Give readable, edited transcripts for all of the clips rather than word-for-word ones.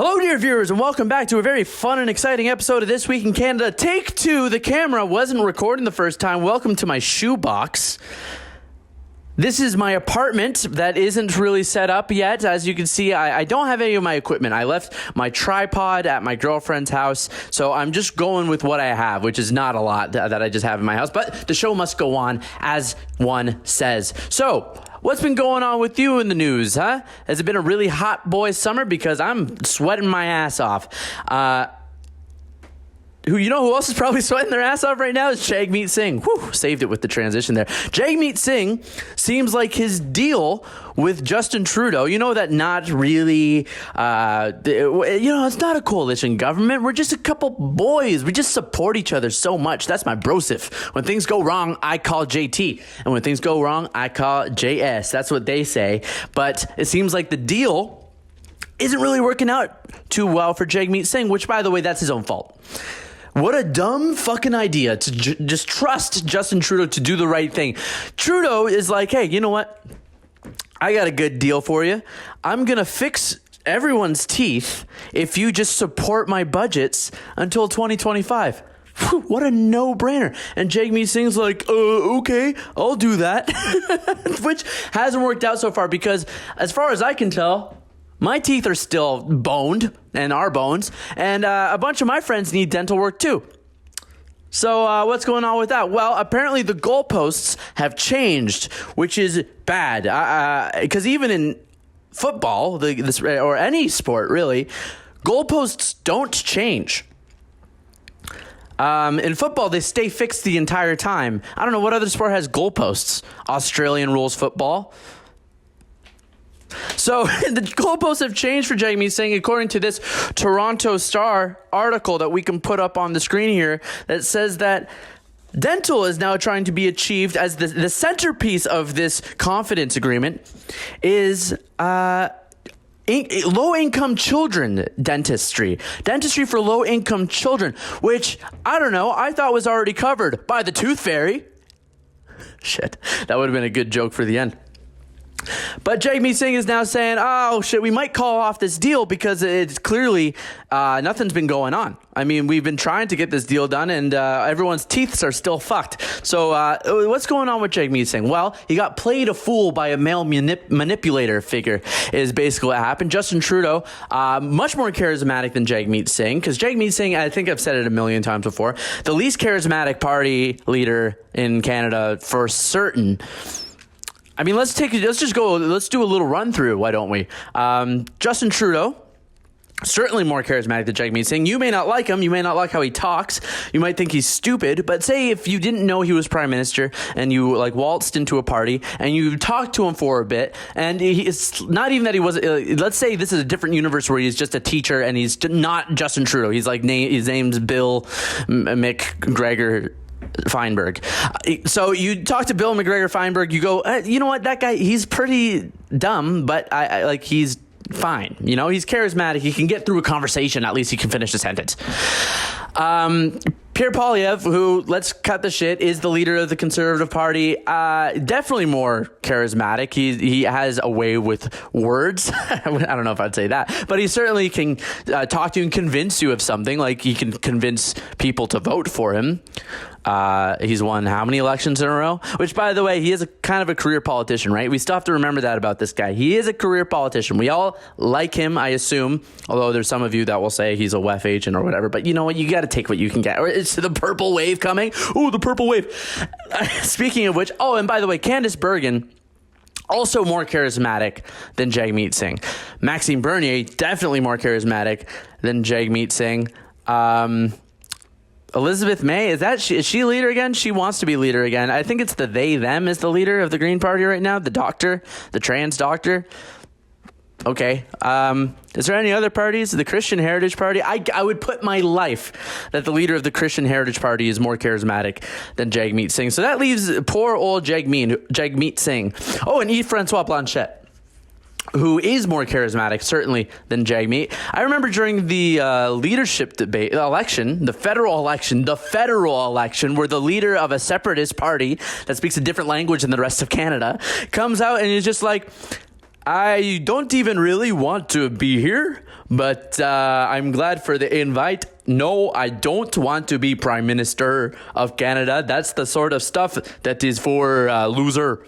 Hello, dear viewers, and welcome back to a very fun and exciting episode of This Week in Canada. Take two. The camera wasn't recording the first time. Welcome to my shoebox. This is my apartment that isn't really set up yet. As you can see, I don't have any of my equipment. I left my tripod at my girlfriend's house, so I'm just going with what I have, which is not a lot that I just have in my house. But the show must go on, as one says. So, what's been going on with you in the news, huh? Has it been a really hot boy summer? Because I'm sweating my ass off. Who else is probably sweating their ass off right now is Jagmeet Singh. Whew, saved it with the transition there. Jagmeet Singh seems like his deal with Justin Trudeau, that not really, it's not a coalition government. We're just a couple boys. We just support each other so much. That's my brosif. When things go wrong, I call JT. And when things go wrong, I call JS. That's what they say. But it seems like the deal isn't really working out too well for Jagmeet Singh, which, by the way, that's his own fault. What a dumb fucking idea to just trust Justin Trudeau to do the right thing. Trudeau is like, hey, you know what? I got a good deal for you. I'm going to fix everyone's teeth if you just support my budgets until 2025. Whew, what a no-brainer. And Jagmeet Singh's like, okay, I'll do that. Which hasn't worked out so far because, as far as I can tell, my teeth are still boned and are bones, and a bunch of my friends need dental work too. So what's going on with that? Well, apparently the goalposts have changed, which is bad. Because even in football, or any sport really, goalposts don't change. In football, they stay fixed the entire time. I don't know what other sport has goalposts. Australian rules football. So the goalposts have changed for Jagmeet Singh, according to this Toronto Star article that we can put up on the screen here, that says that dental is now trying to be achieved as the centerpiece of this confidence agreement is low-income children dentistry for low-income children, which, I don't know, I thought was already covered by the Tooth Fairy. Shit, that would have been a good joke for the end. But Jagmeet Singh is now saying, oh, shit, we might call off this deal because it's clearly nothing's been going on. I mean, we've been trying to get this deal done, and everyone's teeth are still fucked. So what's going on with Jagmeet Singh? Well, he got played a fool by a male manipulator figure is basically what happened. Justin Trudeau, much more charismatic than Jagmeet Singh, because Jagmeet Singh, I think I've said it a million times before, the least charismatic party leader in Canada for certain. I mean, let's do a little run through. Why don't we? Justin Trudeau, certainly more charismatic than Jagmeet Singh. You may not like him. You may not like how he talks. You might think he's stupid. But say if you didn't know he was prime minister and you waltzed into a party and you talked to him for a bit, and it's not even that he was. Let's say this is a different universe where he's just a teacher and he's not Justin Trudeau. He's his name's Bill McGregor Feinberg. So you talk to Bill McGregor Feinberg, you go, you know what, that guy, he's pretty dumb, but I he's fine. He's charismatic. He can get through a conversation. At least he can finish a sentence. Pierre Poilievre, who, let's cut the shit, is the leader of the Conservative Party. Definitely more charismatic. He has a way with words. I don't know if I'd say that, but he certainly can talk to you and convince you of something. Like, he can convince people to vote for him. He's won how many elections in a row? Which, by the way, he is a kind of a career politician, right? We still have to remember that about this guy. He is a career politician. We all like him, I assume, although there's some of you that will say he's a WEF agent or whatever. But you know what? You got to take what you can get. Or it's the purple wave coming. Ooh, the purple wave. Speaking of which, and by the way, Candice Bergen, also more charismatic than Jagmeet Singh. Maxime Bernier, definitely more charismatic than Jagmeet Singh. Elizabeth May, is she leader again? She wants to be leader again. I think it's the them is the leader of the Green Party right now. The trans doctor. Okay. Is there any other parties? The Christian Heritage Party? I would put my life that the leader of the Christian Heritage Party is more charismatic than Jagmeet Singh. So that leaves poor old Jagmeet Singh. Oh, and Yves-François Blanchet, who is more charismatic, certainly, than Jagmeet. I remember during the leadership election, the federal election, where the leader of a separatist party that speaks a different language than the rest of Canada comes out and is just like, I don't even really want to be here, but I'm glad for the invite. No, I don't want to be Prime Minister of Canada. That's the sort of stuff that is for loser.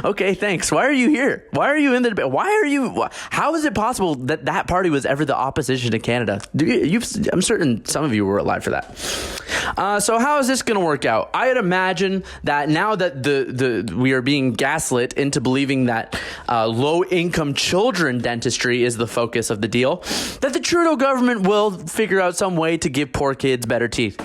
Okay, thanks. Why are you here? Why are you in the debate? How is it possible that that party was ever the opposition to Canada? I'm certain some of you were alive for that. So how is this going to work out? I'd imagine that now that we are being gaslit into believing that low-income children dentistry is the focus of the deal, that the Trudeau government will figure out some way to give poor kids better teeth.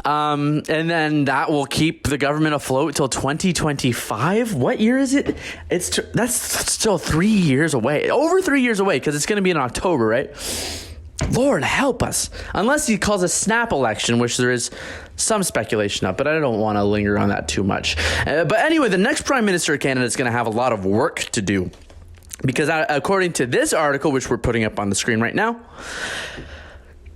And then that will keep the government afloat till 2025. What year is it? That's still 3 years away. Over 3 years away, because it's going to be in October, right? Lord help us. Unless he calls a snap election, which there is some speculation of, but I don't want to linger on that too much. But anyway, the next Prime Minister of Canada is going to have a lot of work to do. Because according to this article, which we're putting up on the screen right now,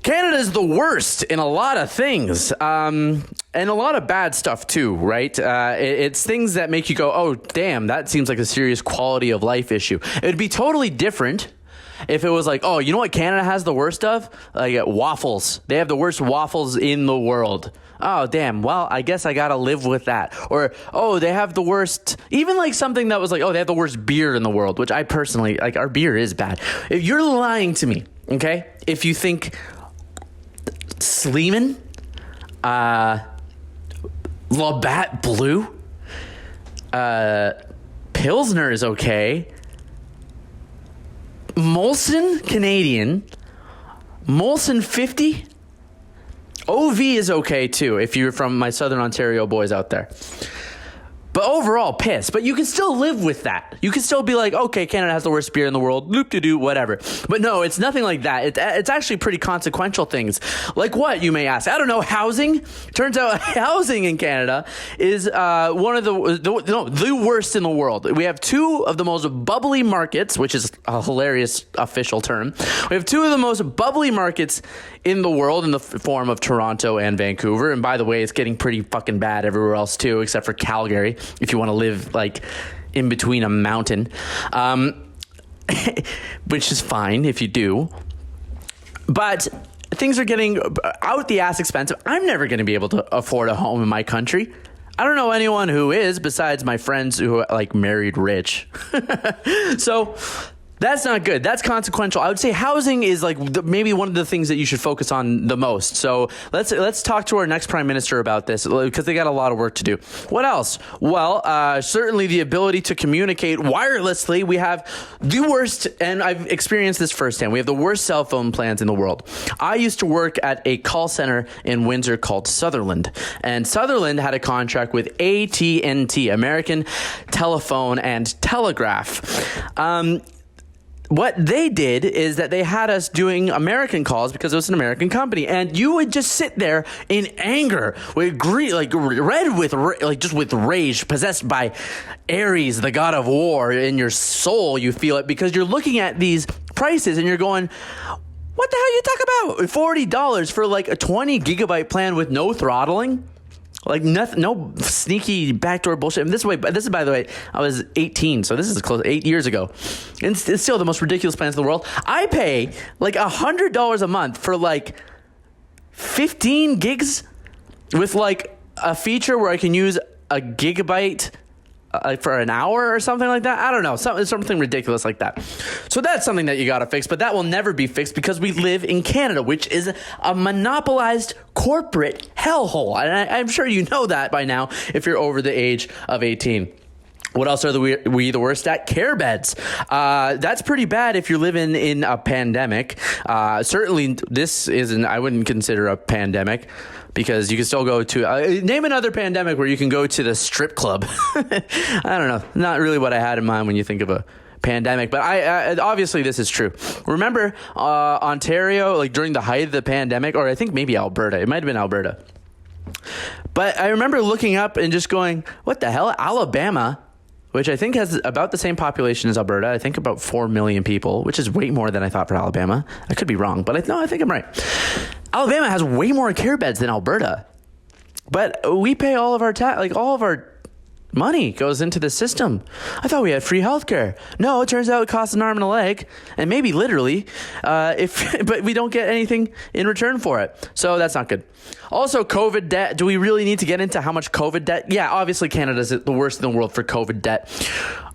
Canada is the worst in a lot of things, and a lot of bad stuff too, right? It's things that make you go, oh, damn, that seems like a serious quality of life issue. It would be totally different if it was like, oh, you know what Canada has the worst of? Like waffles. They have the worst waffles in the world. Oh, damn. Well, I guess I got to live with that. Or, oh, they have the worst, even like something that was like, oh, they have the worst beer in the world, which I personally, like, our beer is bad. If you're lying to me, okay, if you think Sleeman, Labatt Blue, Pilsner is okay, Molson Canadian, Molson 50, OV is okay too if you're from my Southern Ontario boys out there. But overall, piss. But you can still live with that. You can still be like, okay, Canada has the worst beer in the world, loop-de-doo, whatever. But no, it's nothing like that. It's actually pretty consequential things. Like what, you may ask? I don't know, housing? Turns out housing in Canada is one of the worst in the world. We have two of the most bubbly markets, which is a hilarious official term. We have two of the most bubbly markets in the world in the form of Toronto and Vancouver. And by the way, it's getting pretty fucking bad everywhere else too, except for Calgary, if you want to live like in between a mountain, which is fine if you do. But things are getting out the ass expensive. I'm never going to be able to afford a home in my country. I don't know anyone who is, besides my friends who are like married rich. So that's not good. That's consequential. I would say housing is like maybe one of the things that you should focus on the most. So let's talk to our next prime minister about this, because they got a lot of work to do. What else? Well, certainly the ability to communicate wirelessly. We have the worst, and I've experienced this firsthand. We have the worst cell phone plans in the world. I used to work at a call center in Windsor called Sutherland, and Sutherland had a contract with AT&T, American Telephone and Telegraph. What they did is that they had us doing American calls because it was an American company, and you would just sit there in anger, with red with just with rage, possessed by Ares, the god of war. In your soul, you feel it because you're looking at these prices and you're going, "What the hell you talk about? $40 for like a 20 gigabyte plan with no throttling?" Like nothing, no sneaky backdoor bullshit. And this is, by the way, I was 18, so this is close 8 years ago. And it's still the most ridiculous plans in the world. I pay like $100 a month for like 15 gigs with like a feature where I can use a gigabyte for an hour or something like that. I don't know, something ridiculous like that. So that's something that you got to fix, but that will never be fixed because we live in Canada, which is a monopolized corporate hellhole. And I'm sure you know that by now if you're over the age of 18. What else are we the worst at? Care beds. That's pretty bad if you're living in a pandemic. Certainly this isn't, I wouldn't consider a pandemic, because you can still go to, name another pandemic where you can go to the strip club. I don't know. Not really what I had in mind when you think of a pandemic, but I obviously this is true. Remember Ontario, like during the height of the pandemic, or I think maybe Alberta. It might have been Alberta. But I remember looking up and just going, what the hell? Alabama, which I think has about the same population as Alberta. I think about 4 million people, which is way more than I thought for Alabama. I could be wrong, but I think I'm right. Alabama has way more care beds than Alberta. But we pay all of our money goes into the system. I thought we had free healthcare. No, it turns out it costs an arm and a leg, and maybe literally, but we don't get anything in return for it. So that's not good. Also, COVID debt. Do we really need to get into how much COVID debt? Yeah, obviously Canada's the worst in the world for COVID debt.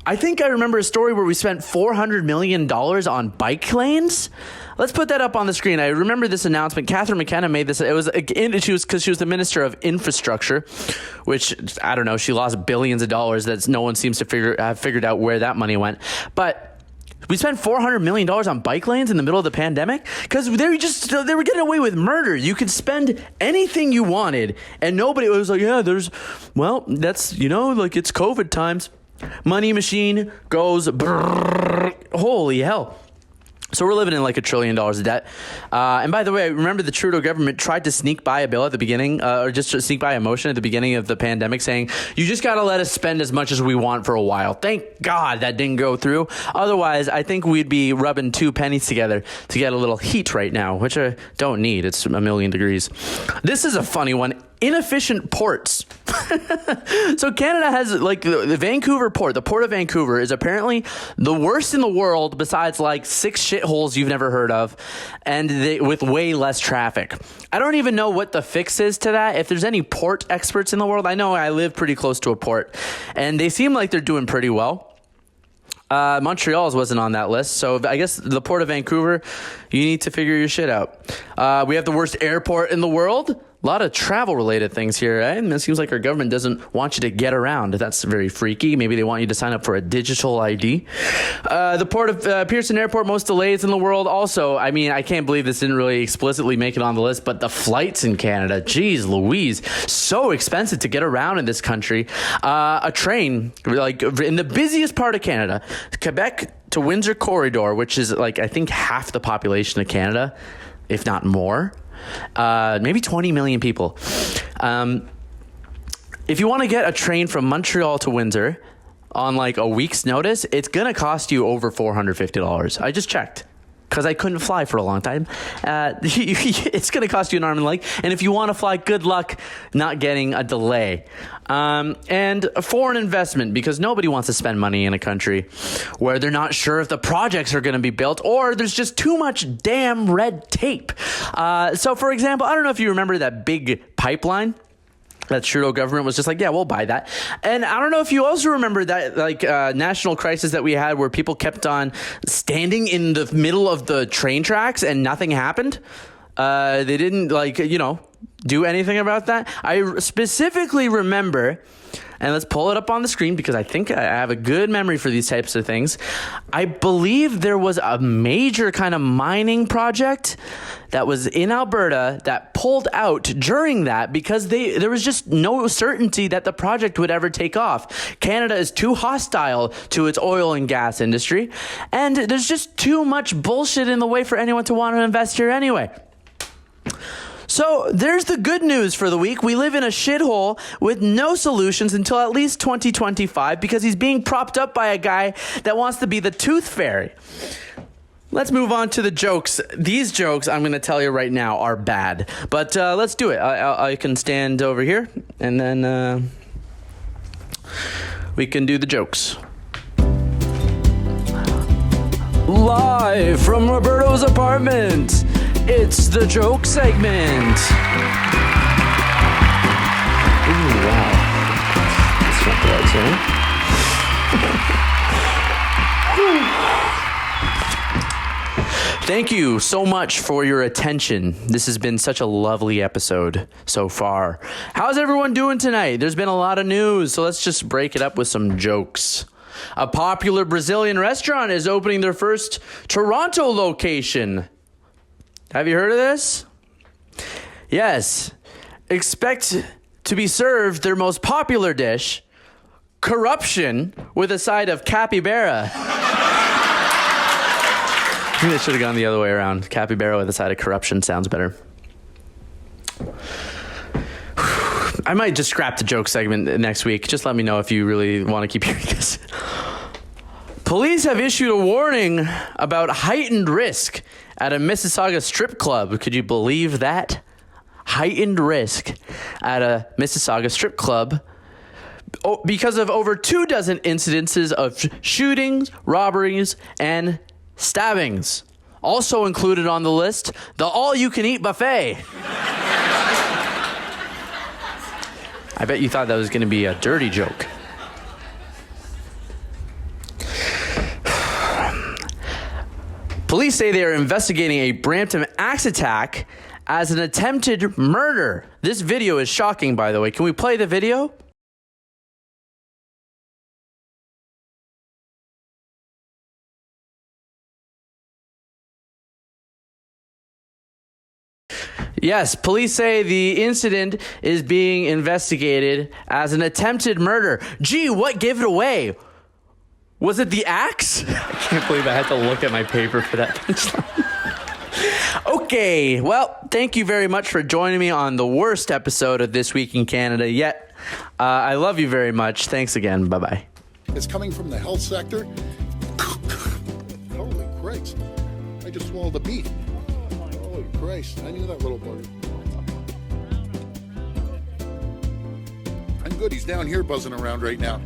I think I remember a story where we spent $400 million on bike lanes. Let's put that up on the screen. I remember this announcement. Catherine McKenna made this. It was because she was the Minister of Infrastructure, which, I don't know, she lost billions of dollars that no one seems to have figured out where that money went. But we spent $400 million on bike lanes in the middle of the they were getting away with murder. You could spend anything you wanted, and nobody was like, yeah, that's, it's COVID times. Money machine goes, brrr, holy hell. So we're living in like $1 trillion of debt. And by the way, I remember the Trudeau government tried to sneak by a bill at the beginning, or just to sneak by a motion at the beginning of the pandemic saying, you just got to let us spend as much as we want for a while. Thank God that didn't go through. Otherwise, I think we'd be rubbing 2 pennies together to get a little heat right now, which I don't need. It's 1,000,000 degrees. This is a funny one. Inefficient ports. So Canada has like the Vancouver port. The port of Vancouver is apparently the worst in the world besides like 6 shitholes you've never heard of, and with way less traffic. I don't even know what the fix is to that. If there's any port experts in the world, I know I live pretty close to a port, and they seem like they're doing pretty well. Montreal's wasn't on that list, so I guess the port of Vancouver, you need to figure your shit out. We have the worst airport in the world. A lot of travel-related things here, eh? And it seems like our government doesn't want you to get around. That's very freaky. Maybe they want you to sign up for a digital ID. The port of Pearson Airport, most delays in the world. Also, I mean, I can't believe this didn't really explicitly make it on the list, but the flights in Canada, geez Louise, so expensive to get around in this country. A train, like in the busiest part of Canada, Quebec to Windsor corridor, which is like, I think half the population of Canada, if not more. Maybe 20 million people. If you want to get a train from Montreal to Windsor on like a week's notice, it's going to cost you over $450. I just checked because I couldn't fly for a long time. It's going to cost you an arm and a leg. And if you want to fly, good luck not getting a delay. And a foreign investment, because nobody wants to spend money in a country where they're not sure if the projects are going to be built or there's just too much damn red tape. So, for example, I don't know if you remember that big pipeline that Trudeau government was just like, yeah, we'll buy that. And I don't know if you also remember that like national crisis that we had where people kept on standing in the middle of the train tracks and nothing happened. They didn't do anything about that. I specifically remember, and let's pull it up on the screen because I think I have a good memory for these types of things. I believe there was a major kind of mining project that was in Alberta that pulled out during that because there was just no certainty that the project would ever take off. Canada is too hostile to its oil and gas industry, and there's just too much bullshit in the way for anyone to want to invest here anyway. So there's the good news for the week. We live in a shithole with no solutions until at least 2025 because he's being propped up by a guy that wants to be the tooth fairy. Let's move on to the jokes. These jokes, I'm going to tell you right now, are bad. But let's do it. I can stand over here and then we can do the jokes. Live from Roberto's apartment. It's the joke segment. Ooh, wow. That's not bad, Thank you so much for your attention. This has been such a lovely episode so far. How's everyone doing tonight? There's been a lot of news, so let's just break it up with some jokes. A popular Brazilian restaurant is opening their first Toronto location. Have you heard of this? Yes. Expect to be served their most popular dish, corruption, with a side of capybara. I think they should have gone the other way around. Capybara with a side of corruption sounds better. I might just scrap the joke segment next week. Just let me know if you really want to keep hearing this. Police have issued a warning about heightened risk at a Mississauga strip club. Could you believe that? Heightened risk at a Mississauga strip club because of over 24 incidences of shootings, robberies, and stabbings. Also included on the list, the all-you-can-eat buffet. I bet you thought that was going to be a dirty joke. Police say they are investigating a Brampton axe attack as an attempted murder. This video is shocking, by the way. Can we play the video? Yes, police say the incident is being investigated as an attempted murder. Gee, what gave it away? Was it the axe? I can't believe I had to look at my paper for that punchline. Okay, well, thank you very much for joining me on the worst episode of This Week in Canada yet. I love you very much. Thanks again. Bye-bye. It's coming from the health sector. Holy Christ. I just swallowed a bee. Holy Christ. I knew that little bugger. I'm good. He's down here buzzing around right now.